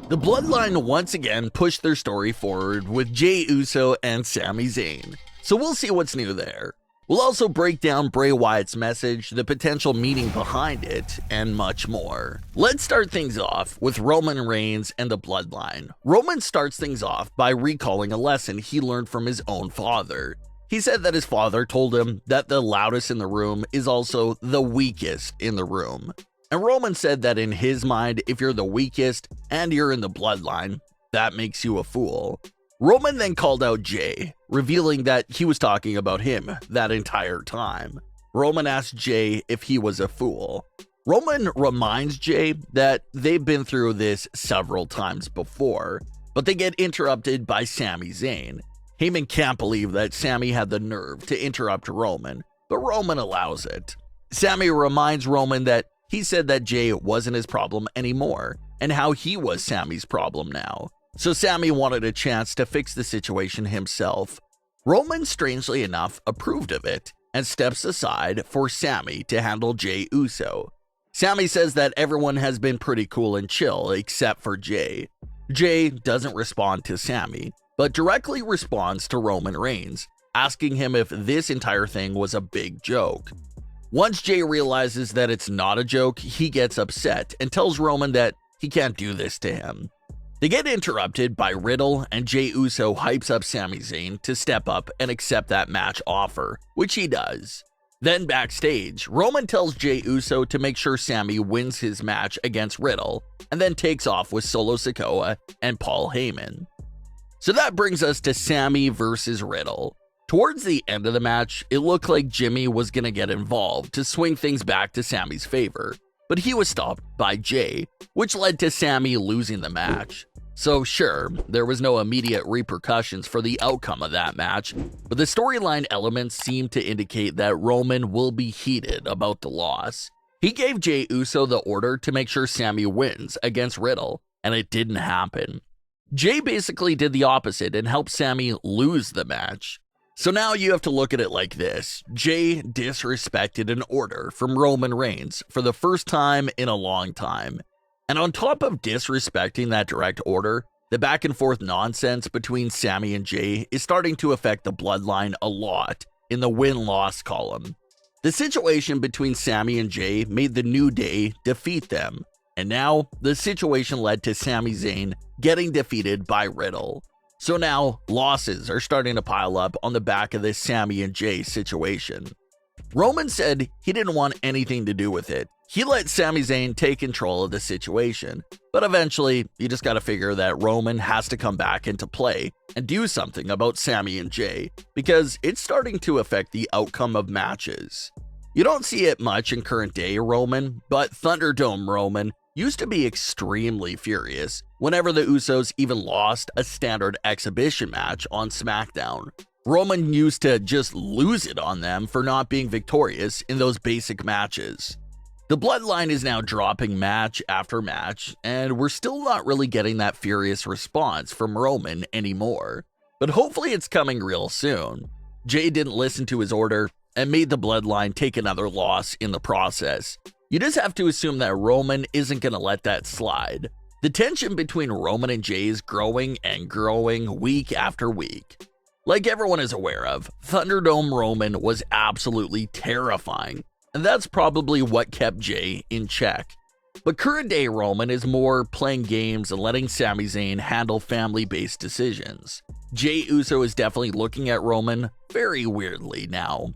The Bloodline once again pushed their story forward with Jey Uso and Sami Zayn, so we'll see what's new there. We'll also break down Bray Wyatt's message, the potential meaning behind it, and much more. Let's start things off with Roman Reigns and the Bloodline. Roman starts things off by recalling a lesson he learned from his own father. He said that his father told him that the loudest in the room is also the weakest in the room. And Roman said that in his mind, if you're the weakest and you're in the Bloodline, that makes you a fool. Roman then called out Jey, revealing that he was talking about him that entire time. Roman asked Jey if he was a fool. Roman reminds Jey that they've been through this several times before, but they get interrupted by Sami Zayn. Heyman can't believe that Sami had the nerve to interrupt Roman, but Roman allows it. Sami reminds Roman that he said that Jey wasn't his problem anymore, and how he was Sami's problem now. So Sami wanted a chance to fix the situation himself. Roman, strangely enough, approved of it, and steps aside for Sami to handle Jey Uso. Sami says that everyone has been pretty cool and chill except for Jey. Jey doesn't respond to Sami, but directly responds to Roman Reigns, asking him if this entire thing was a big joke. Once Jey realizes that it's not a joke, he gets upset and tells Roman that he can't do this to him. They get interrupted by Riddle, and Jey Uso hypes up Sami Zayn to step up and accept that match offer, which he does. Then backstage, Roman tells Jey Uso to make sure Sami wins his match against Riddle, and then takes off with Solo Sikoa and Paul Heyman. So that brings us to Sami versus Riddle. Towards the end of the match, it looked like Jimmy was going to get involved to swing things back to Sami's favor, but he was stopped by Jey, which led to Sami losing the match. So sure, there was no immediate repercussions for the outcome of that match, but the storyline elements seem to indicate that Roman will be heated about the loss. He gave Jey Uso the order to make sure Sami wins against Riddle, and it didn't happen. Jey basically did the opposite and helped Sami lose the match. So now you have to look at it like this. Jey disrespected an order from Roman Reigns for the first time in a long time. And on top of disrespecting that direct order, the back and forth nonsense between Sami and Jey is starting to affect the Bloodline a lot in the win-loss column. The situation between Sami and Jey made the New Day defeat them, and now the situation led to Sami Zayn getting defeated by Riddle. So now, losses are starting to pile up on the back of this Sami and Jey situation. Roman said he didn't want anything to do with it. He let Sami Zayn take control of the situation, but eventually, you just gotta figure that Roman has to come back into play and do something about Sami and Jey, because it's starting to affect the outcome of matches. You don't see it much in current day Roman, but Thunderdome Roman used to be extremely furious whenever the Usos even lost a standard exhibition match on Smackdown. Roman used to just lose it on them for not being victorious in those basic matches. The Bloodline is now dropping match after match, and we're still not really getting that furious response from Roman anymore. But hopefully it's coming real soon. Jey didn't listen to his order and made the Bloodline take another loss in the process. You just have to assume that Roman isn't going to let that slide. The tension between Roman and Jey is growing and growing week after week. Like everyone is aware of, Thunderdome Roman was absolutely terrifying, and that's probably what kept Jey in check. But current day Roman is more playing games and letting Sami Zayn handle family-based decisions. Jey Uso is definitely looking at Roman very weirdly now.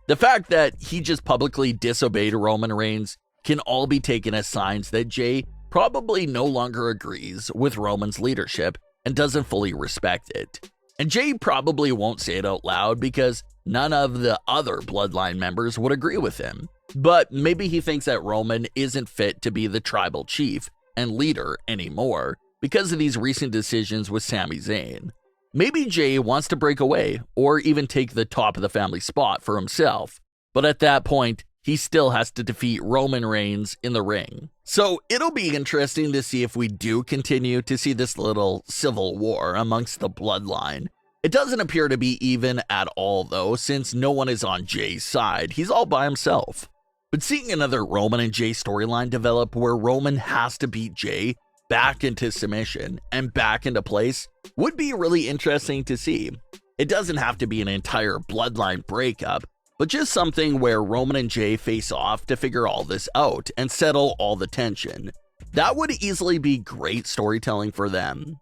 The fact that he just publicly disobeyed Roman Reigns can all be taken as signs that Jey probably no longer agrees with Roman's leadership and doesn't fully respect it. And Jey probably won't say it out loud because none of the other Bloodline members would agree with him. But maybe he thinks that Roman isn't fit to be the tribal chief and leader anymore because of these recent decisions with Sami Zayn. Maybe Jey wants to break away or even take the top of the family spot for himself. But at that point, he still has to defeat Roman Reigns in the ring. So it'll be interesting to see if we do continue to see this little civil war amongst the Bloodline. It doesn't appear to be even at all though, since no one is on Jey's side. He's all by himself. But seeing another Roman and Jey storyline develop where Roman has to beat Jey back into submission and back into place would be really interesting to see. It doesn't have to be an entire bloodline breakup, but just something where Roman and Jey face off to figure all this out and settle all the tension. That would easily be great storytelling for them.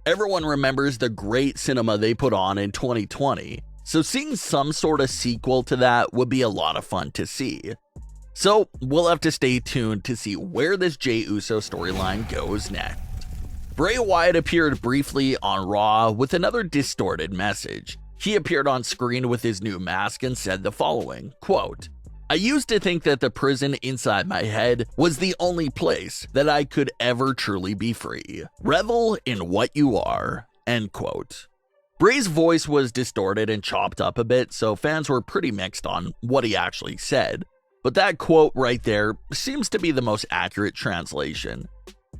Everyone remembers the great cinema they put on in 2020, so seeing some sort of sequel to that would be a lot of fun to see. So we'll have to stay tuned to see where this Jey Uso storyline goes next. Bray Wyatt appeared briefly on Raw with another distorted message. He appeared on screen with his new mask and said the following, quote, "I used to think that the prison inside my head was the only place that I could ever truly be free. Revel in what you are," end quote. Bray's voice was distorted and chopped up a bit, so fans were pretty mixed on what he actually said. But that quote right there seems to be the most accurate translation.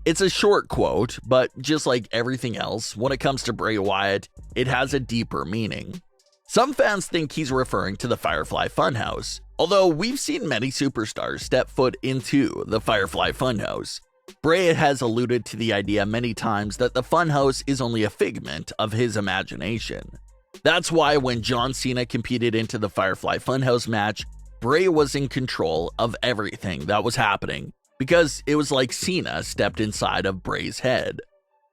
It's a short quote, but just like everything else, when it comes to Bray Wyatt, it has a deeper meaning. Some fans think he's referring to the Firefly Funhouse, although we've seen many superstars step foot into the Firefly Funhouse. Bray has alluded to the idea many times that the Funhouse is only a figment of his imagination. That's why when John Cena competed into the Firefly Funhouse match, Bray was in control of everything that was happening, because it was like Cena stepped inside of Bray's head.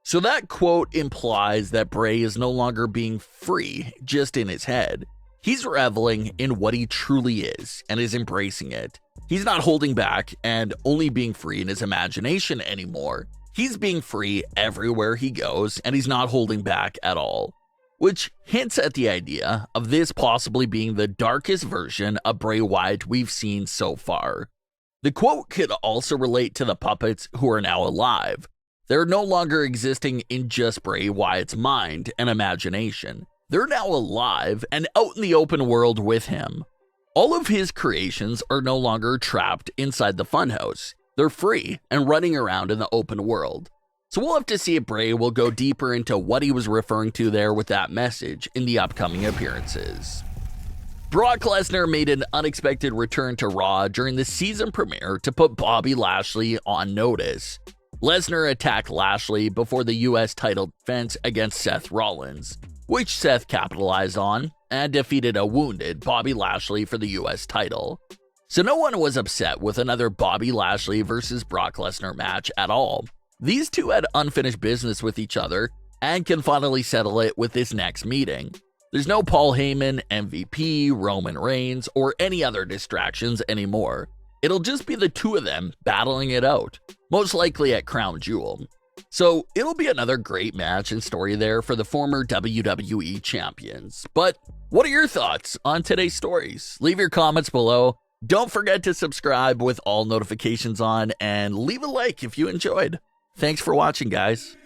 So that quote implies that Bray is no longer being free just in his head. He's reveling in what he truly is and is embracing it. He's not holding back and only being free in his imagination anymore. He's being free everywhere he goes, and he's not holding back at all. Which hints at the idea of this possibly being the darkest version of Bray Wyatt we've seen so far. The quote could also relate to the puppets who are now alive. They're no longer existing in just Bray Wyatt's mind and imagination. They're now alive and out in the open world with him. All of his creations are no longer trapped inside the funhouse. They're free and running around in the open world. So we'll have to see if Bray will go deeper into what he was referring to there with that message in the upcoming appearances. Brock Lesnar made an unexpected return to Raw during the season premiere to put Bobby Lashley on notice. Lesnar attacked Lashley before the US title defense against Seth Rollins, which Seth capitalized on and defeated a wounded Bobby Lashley for the US title. So no one was upset with another Bobby Lashley versus Brock Lesnar match at all. These two had unfinished business with each other and can finally settle it with this next meeting. There's no Paul Heyman, MVP, Roman Reigns, or any other distractions anymore. It'll just be the two of them battling it out, most likely at Crown Jewel. So it'll be another great match and story there for the former WWE champions. But what are your thoughts on today's stories? Leave your comments below. Don't forget to subscribe with all notifications on and leave a like if you enjoyed. Thanks for watching, guys.